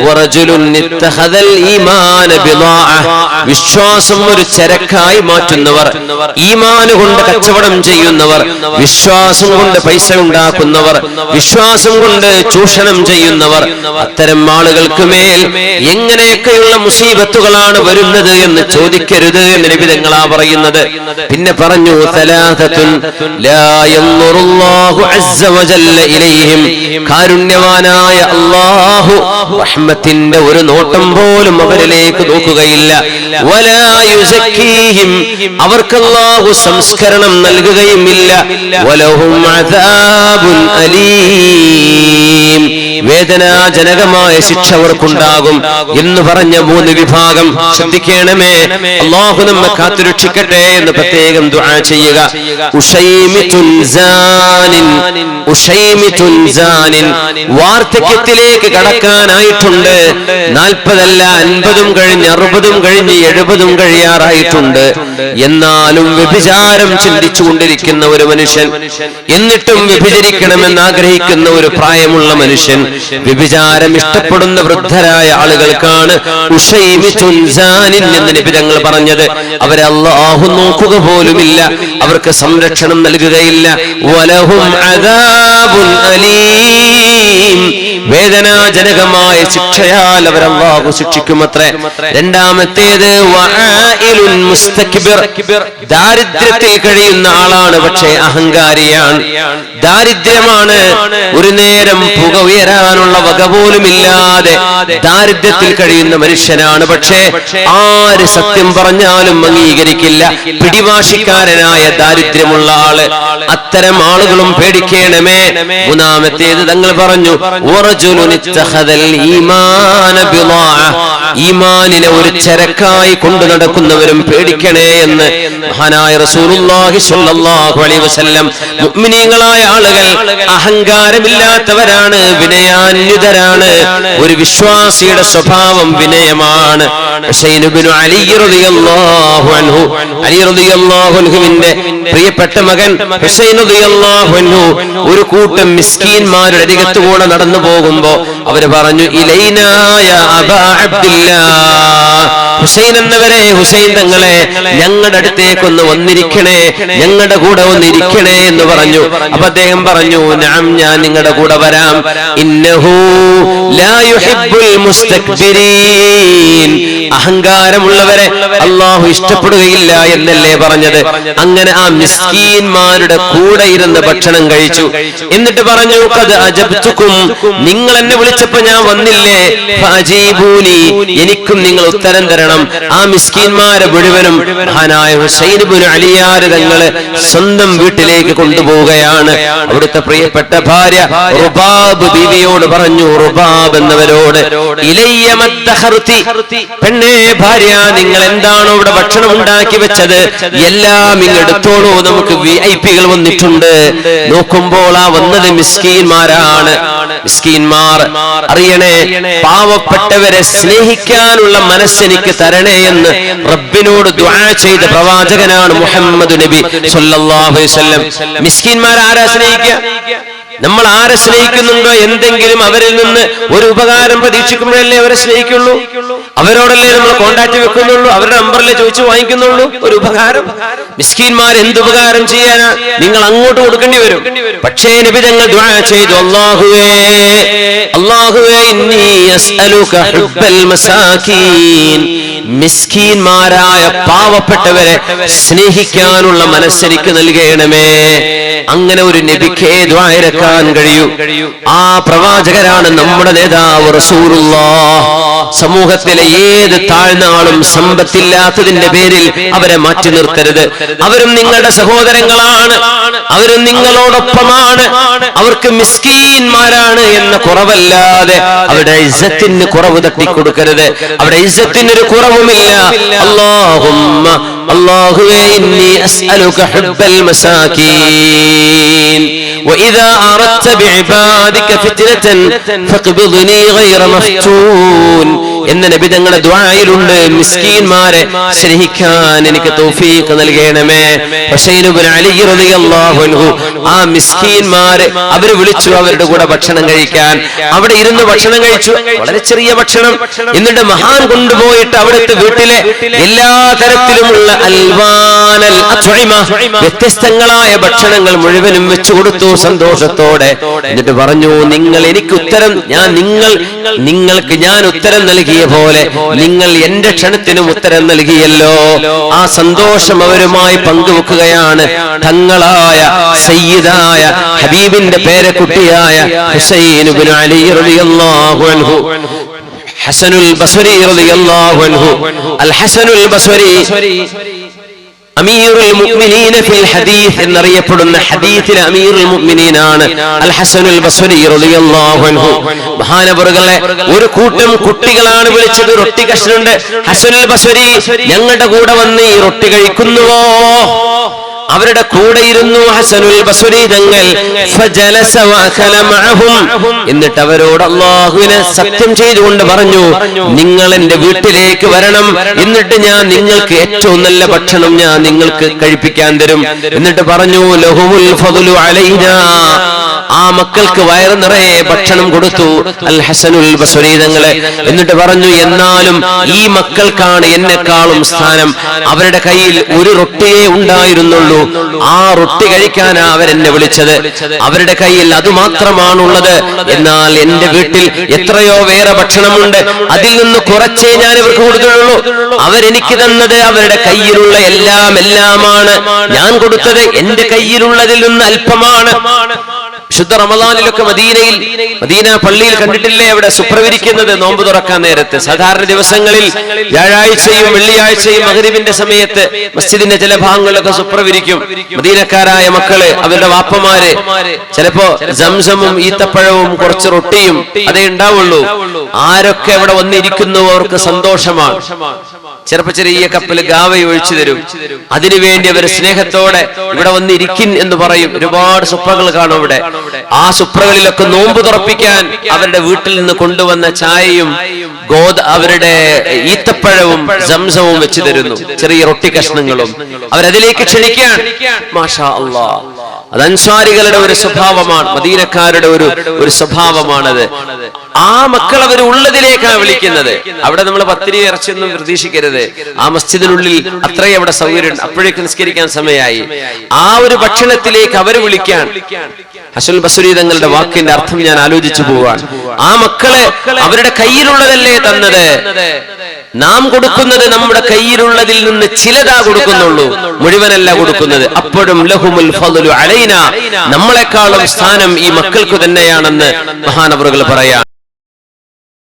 വറജുലുൻ ഇത്തഖദൽ ഈമാന ബിദാഅ, വിശ്വാസം ഒരു ചരക്കായി മാറ്റുന്നവർ, ഈമാൻ കൊണ്ട് കച്ചവടം ചെയ്യുന്നവർ, വിശ്വാസം കൊണ്ട് പൈസ ഉണ്ടാക്കുന്നവർ, വിശ്വാസം കൊണ്ട് ചൂഷണം ചെയ്യുന്നവർ. അത്തരം ആളുകൾക്ക് മേൽ എങ്ങനെയൊക്കെയുള്ള മുസീബത്തുകളാണ് വരുന്നത് എന്ന് ചോദിക്കരുത് എന്ന് നബി തങ്ങളാ പറയുന്നത്. പിന്നെ പറഞ്ഞു സലാസത്തുൻ ലാ യൻദുറുല്ലാഹു അസ്സ വജല്ല ഇലൈഹിം, കാരുണ്യവാനായ അല്ലാഹു റഹ്മത്തിന്റെ ഒരു നോട്ടം പോലും അവരിലേക്ക് നോക്കുകയില്ല. വലാ യുസക്കീഹിം, അവർക്ക് അല്ലാഹു സംസ്കരണം നൽകുകയുമില്ല. വലഹും അദാബുൻ അലീം, വേദനാജനകമായ ശിക്ഷ അവർക്കുണ്ടാകും എന്ന് പറഞ്ഞ മൂന്ന് വിഭാഗം. ശ്രദ്ധിക്കണമേ, അല്ലാഹു നമ്മെ കാത്തുരക്ഷിക്കട്ടെ എന്ന് പ്രത്യേകം ദുആ ചെയ്യുക. വാർദ്ധക്യത്തിലേക്ക് കടക്കാനായിട്ടുണ്ട്. 40 അല്ല 50 കഴിഞ്ഞ് 60 കഴിഞ്ഞ് 70 കഴിയാറായിട്ടുണ്ട്. എന്നാലും വ്യഭിചാരം ചിന്തിച്ചുകൊണ്ടിരിക്കുന്ന ഒരു മനുഷ്യൻ, എന്നിട്ടും വ്യഭിചരിക്കണമെന്ന് ആഗ്രഹിക്കുന്ന ഒരു പ്രായമുള്ള മനുഷ്യൻ, വ്യഭിചാരം ഇഷ്ടപ്പെടുന്ന വൃദ്ധരായ ആളുകൾക്കാണ് എന്ന് നബി തങ്ങൾ പറഞ്ഞത്. അവരെ അല്ലാഹു നോക്കുക പോലുമില്ല, അവർക്ക് സംരക്ഷണം നൽകുകയില്ല. വലഹും അദാബുൻ അലീം, വേദനാജനകമായ ശിക്ഷയാൽ അവർ അല്ലാഹു ശിക്ഷിക്കുമത്രേ. രണ്ടാമത്തേത് വആയിലുൻ മുസ്തക്ബിർ, ദാരിദ്ര്യത്തിൽ കഴിയുന്ന ആളാണ്, പക്ഷേ അഹങ്കാരിയാണ്. ദാരിദ്ര്യമാണ്, ഒരു നേരം പുക ഉയരാനുള്ള വക പോലുമില്ലാതെ ദാരിദ്ര്യത്തിൽ കഴിയുന്ന മനുഷ്യനാണ്. പക്ഷേ ആര് സത്യം പറഞ്ഞാലും അംഗീകരിക്കില്ല. പിടിവാശിക്കാരനായ ദാരിദ്ര്യമുള്ള ആള്. അത്തരം ആളുകളും പേടിക്കണമേ. മൂന്നാമത്തേത് തങ്ങൾ പറഞ്ഞു ഈമാനിനെ ഒരു ചരക്കായി കൊണ്ടു നടക്കുന്നവരും പേടിക്കണേ എന്ന് മഹാനായ റസൂലുള്ളാഹി സ്വല്ലല്ലാഹു അലൈഹി വസല്ലം. മുഅ്മിനീങ്ങളായ ആളുകൾ അഹങ്കാരമില്ലാത്തവരാണ്, വിനയാന്വിതരാണ്. ഒരു വിശ്വാസിയുടെ സ്വഭാവം വിനയമാണ്. ഹുസൈൻ ഇബ്നു അലി റളിയല്ലാഹു അൻഹു, അലി റളിയല്ലാഹു അൻഹുവിന്റെ പ്രിയപ്പെട്ട മകൻ ഹുസൈൻ റളിയല്ലാഹു അൻഹു ഒരു കൂട്ടം മിസ്കീന്മാരുടെ അരികത്തുകൂടെ നടന്നു പോകുമ്പോ അവര് പറഞ്ഞു, ഇലൈനാ യാ അബാ അബ്ദില്ലാഹ്, ഹുസൈൻ എന്നവരെ, ഹുസൈൻ തങ്ങളെ ഞങ്ങളുടെ അടുത്തേക്കൊന്ന് വന്നിരിക്കണേ, ഞങ്ങളുടെ കൂടെ ഒന്നിരിക്കണേ എന്ന് പറഞ്ഞു. അപ്പൊ അദ്ദേഹം പറഞ്ഞു, നഅം, ഞാൻ നിങ്ങളുടെ കൂടെ വരാം. ഇന്നഹു ലാ യുഹിബ്ബുൽ മുസ്തക്ബിരീൻ, അഹങ്കാരമുള്ളവരെ അല്ലാഹു ഇഷ്ടപ്പെടുകയില്ല എന്നല്ലേ പറഞ്ഞത്. അങ്ങനെ ആ മിസ്കീന്മാരുടെ കൂടെ ഇരുന്ന് ഭക്ഷണം കഴിച്ചു. എന്നിട്ട് പറഞ്ഞു, ഖദ് അജബ്തുക്കും, നിങ്ങൾ എന്നെ വിളിച്ചപ്പോ ഞാൻ വന്നില്ലേ, ഫഅജീബൂനി, എനിക്കും നിങ്ങൾ ഉത്തരം തരണം. ആ മിസ്കീന്മാരെ മുഴുവനും മഹാനായ ഹുസൈൻ ഇബ്നു അലിയാർ തങ്ങള് സ്വന്തം വീട്ടിലേക്ക് കൊണ്ടുപോവുകയാണ്. അവിടുത്തെ പ്രിയപ്പെട്ട ഭാര്യ റുബാബ് ബീവിയോട് പറഞ്ഞു, റുബാബ് എന്നവരോട്, ഇലയ്യ മദ്ദഖർതി, പെണ്ണേ ഭാര്യ, നിങ്ങൾ എന്താണോ ഇവിടെ ഭക്ഷണം ഉണ്ടാക്കി വെച്ചത് എല്ലാം ഇങ്ങെടുത്തോളൂ, നമുക്ക് വിഐപികൾ വന്നിട്ടുണ്ട്. നോക്കുമ്പോൾ ആ വന്നത് മിസ്കീന്മാരാണ്. മിസ്കീന്മാർ, അറിയണേ, പാവപ്പെട്ടവരെ സ്നേഹിക്കാനുള്ള മനസ്സെനിക്ക് തരണേ എന്ന് റബ്ബിനോട് ദുആ ചെയ്ത പ്രവാചകനാണ് മുഹമ്മദ് നബി സല്ലല്ലാഹു അലൈഹി വസല്ലം. മിസ്കീന്മാർ ആരാ സ്നേഹിക്കുക? നമ്മൾ ആരെ സ്നേഹിക്കുന്നുണ്ടോ എന്തെങ്കിലും അവരിൽ നിന്ന് ഒരു ഉപകാരം പ്രതീക്ഷിക്കുമ്പോഴല്ലേ അവരെ സ്നേഹിക്കുള്ളൂ, അവരോടല്ലേ നമ്മൾ കോണ്ടാക്ട് വെക്കുന്നുള്ളൂ, അവരുടെ നമ്പറിലെ ചോദിച്ചു വാങ്ങിക്കുന്നുള്ളൂ. ഒരു ഉപകാരം മിസ്കീന്മാർ എന്തുപകാരം ചെയ്യാനാ, നിങ്ങൾ അങ്ങോട്ട് കൊടുക്കേണ്ടി വരും. പക്ഷേ നബി തങ്ങൾ ദുആ ചെയ്തു, അല്ലാഹുവേ ഇന്നി അസ്അലുക ഹുബ്ബൽ മസാകീൻ, മിസ്കീന്മാരായ പാവപ്പെട്ടവരെ സ്നേഹിക്കാനുള്ള മനസ്സെനിക്ക് നൽകണമേ. അങ്ങനെ ഒരു നബിക്ക് ദുആ ഇറക്കാൻ കഴിയൂ. ആ പ്രവാചകരാണ് നമ്മുടെ നേതാവ് റസൂലുള്ളാഹ്. സമൂഹത്തിലെ ഏത് താഴ്ന്ന ആളും സമ്പത്തില്ലാത്തതിന്റെ പേരിൽ അവരെ മാറ്റി നിർത്തരുത്. അവരും നിങ്ങളുടെ സഹോദരങ്ങളാണ്, അവരും നിങ്ങളോടൊപ്പമാണ്. അവർക്ക് മിസ്കീന്മാരാണ് എന്ന കുറവല്ലാതെ അവരുടെ ഇസ്സത്തിന് കുറവ് തട്ടിക്കൊടുക്കരുത്. അവരുടെ ഇസ്സത്തിന് ഒരു കുറവുമില്ല. അല്ലാഹുവേ ഇന്നി അസ്അലുക ഹുബ്ബൽ മസാകീൻ വഇദാ അറദ്ത ബിഇബാദിക ഫിത്നതൻ ഫഖ്ബിദ്നി ഗൈറ മഫ്തൂൻ എന്ന നബി തങ്ങളുടെ ദുആയിലുണ്ട്. മിസ്കീന്മാരെ സ്നേഹിക്കാൻ എനിക്ക് തൗഫീഖ് നൽകണമേ. ഹുസൈൻ ഇബ്നു അലി റളിയല്ലാഹു അൻഹു ആ മിസ്കീന്മാരെ അവരെ വിളിച്ചു അവരുടെ കൂടെ ഭക്ഷണം കഴിക്കാൻ. അവിടെ ഇരുന്ന് ഭക്ഷണം കഴിച്ചു, വളരെ ചെറിയ ഭക്ഷണം. എന്നിട്ട് മഹാൻ കൊണ്ടുപോയിട്ട് അവിടുത്തെ വീട്ടിലെ എല്ലാ തരത്തിലുമുള്ള അൽവാനൽ അത്ഇമ, വ്യത്യസ്തങ്ങളായ ഭക്ഷണങ്ങൾ മുഴുവനും വെച്ചു കൊടുത്തു സന്തോഷത്തോടെ. എന്നിട്ട് പറഞ്ഞു, നിങ്ങൾ എനിക്ക് ഉത്തരം, നിങ്ങൾക്ക് ഞാൻ ഉത്തരം നൽകിയ പോലെ നിങ്ങൾ എന്റെ ക്ഷണത്തിനും ഉത്തരം നൽകിയല്ലോ. ആ സന്തോഷം അവരുമായി പങ്കുവെക്കുകയാണ് തങ്ങളായ സയ്യിദായ ഹബീബിന്റെ പേരക്കുട്ടിയായ ഹുസൈൻ ഇബ്നു അലി റളിയല്ലാഹു അൻഹു. ഹസനുൽ ബസ്രി റളിയല്ലാഹു അൻഹു, അൽ ഹസനുൽ ബസ്രി അമീറുൽ മുഅ്മിനീന ഫിൽ ഹദീസ് എന്നറിയപ്പെടുന്ന ഹദീസിലെ അമീറുൽ മുഅ്മിനീനാണ് അൽ ഹസനുൽ ബസ്രി റളിയല്ലാഹു അൻഹു. മഹാനവറുകളെ ഒരു കൂട്ടം കുട്ടികളാണ് വിളിച്ചത്. റൊട്ടി കഷ്ണുണ്ട്. ഹസനുൽ ബസ്രി ഞങ്ങളുടെ കൂടെ വന്ന് ഈ റൊട്ടി കഴിക്കുന്നുവോ? അവരുടെ കൂടെ ഇരുന്നു ഹസനുൽ ബസ്രി തങ്ങൾ. ഫജലസ വഅഖല മഅഹും, എന്നിട്ട് അവരോട് അല്ലാഹുവിനെ സത്യം ചെയ്തുകൊണ്ട് പറഞ്ഞു, നിങ്ങൾ എന്റെ വീട്ടിലേക്ക് വരണം, എന്നിട്ട് ഞാൻ നിങ്ങൾക്ക് ഏറ്റവും നല്ല ഭക്ഷണം ഞാൻ നിങ്ങൾക്ക് കഴിപ്പിക്കാൻ തരും. എന്നിട്ട് പറഞ്ഞു, ലഹുമുൽ ഫദ്ലു അലൈനാ, ആ മക്കൾക്ക് വയറ് നിറയെ ഭക്ഷണം കൊടുത്തു അൽ ഹസനുൽ ബസ്രി തങ്ങളെ. എന്നിട്ട് പറഞ്ഞു, എന്നാലും ഈ മക്കൾക്കാണ് എന്നെക്കാളും സ്ഥാനം. അവരുടെ കയ്യിൽ ഒരു റൊട്ടിയേ ഉണ്ടായിരുന്നുള്ളൂ. ആ റൊട്ടി കഴിക്കാനാ അവരെന്നെ വിളിച്ചത്. അവരുടെ കയ്യിൽ അത് മാത്രമാണുള്ളത്. എന്നാൽ എന്റെ വീട്ടിൽ എത്രയോ വേറെ ഭക്ഷണമുണ്ട്, അതിൽ നിന്ന് കുറച്ചേ ഞാൻ ഇവർക്ക് കൊടുത്തുള്ളൂ. അവരെനിക്ക് തന്നത് അവരുടെ കയ്യിലുള്ള എല്ലാമാണ്. ഞാൻ കൊടുത്തത് എന്റെ കയ്യിലുള്ളതിൽ നിന്ന് അല്പമാണ്. ശുദ്ധ റമദാനിലൊക്കെ മദീന പള്ളിയിൽ കണ്ടിട്ടില്ലേ അവിടെ സുപ്രവിരിക്കുന്നത് നോമ്പ് തുറക്കാൻ നേരത്ത്? സാധാരണ ദിവസങ്ങളിൽ വ്യാഴാഴ്ചയും വെള്ളിയാഴ്ചയും മഗ്രിബിന്റെ സമയത്ത് മസ്ജിദിന്റെ ചില ഭാഗങ്ങളിലൊക്കെ സുപ്രവിരിക്കും. മദീനക്കാരായ മക്കള്, അവരുടെ വാപ്പമാര് ചിലപ്പോ സംസമും ഈത്തപ്പഴവും കുറച്ച് റൊട്ടിയും അതേ ഉണ്ടാവുള്ളൂ. ആരൊക്കെ അവിടെ വന്നിരിക്കുന്നു അവർക്ക് സന്തോഷമാണ്. ചെറിയ കപ്പൽ ഗാവ ഒഴിച്ചു തരും. അതിനുവേണ്ടി അവർ സ്നേഹത്തോടെ ഇവിടെ വന്നിരിക്കിൻ എന്ന് പറയും. ഒരുപാട് സുപ്രകൾ കാണും അവിടെ. ആ സുപ്രകളിലൊക്കെ നോമ്പ് തുറപ്പിക്കാൻ അവരുടെ വീട്ടിൽ നിന്ന് കൊണ്ടുവന്ന ചായയും അവരുടെ ഈത്തപ്പഴവും സംസവും വെച്ച് തരുന്നു, ചെറിയ റൊട്ടി കഷ്ണങ്ങളും. അവരതിലേക്ക് ക്ഷണിക്കാൻ. മാഷാ അല്ലാഹ്, അത് അൻസ്വാരികളുടെ ഒരു സ്വഭാവമാണ്, മദീനക്കാരുടെ ഒരു സ്വഭാവമാണത്. ആ മക്കൾ അവർ ഉള്ളതിലേക്കാണ് വിളിക്കുന്നത്. അവിടെ നമ്മൾ പത്തിരി ഇറച്ചിയൊന്നും പ്രതീക്ഷിക്കരുത്. ആ മസ്ജിദിനുള്ളിൽ അത്രയും അവിടെ സൗകര്യം. അപ്പോഴേക്ക് നിസ്കരിക്കാൻ സമയമായി. ആ ഒരു ഭക്ഷണത്തിലേക്ക് അവർ വിളിക്കാൻ. ഹസനുൽ ബസ്രി തങ്ങളുടെ വാക്കിന്റെ അർത്ഥം ഞാൻ ആലോചിച്ചു പോവാൻ. ആ മക്കളെ അവരുടെ കയ്യിലുള്ളതല്ലേ തന്നത്. നാം കൊടുക്കുന്നത് നമ്മുടെ കയ്യിലുള്ളതിൽ നിന്ന് ചിലതാ കൊടുക്കുന്നുള്ളൂ, മുഴുവനല്ല കൊടുക്കുന്നത്. അപ്പോഴും ലഹുമുൽ ഫദ്ലു അലൈനാ, നമ്മളെക്കാളും സ്ഥാനം ഈ മക്കൾക്ക് തന്നെയാണെന്ന് മഹാനവറുകൾ പറയാം.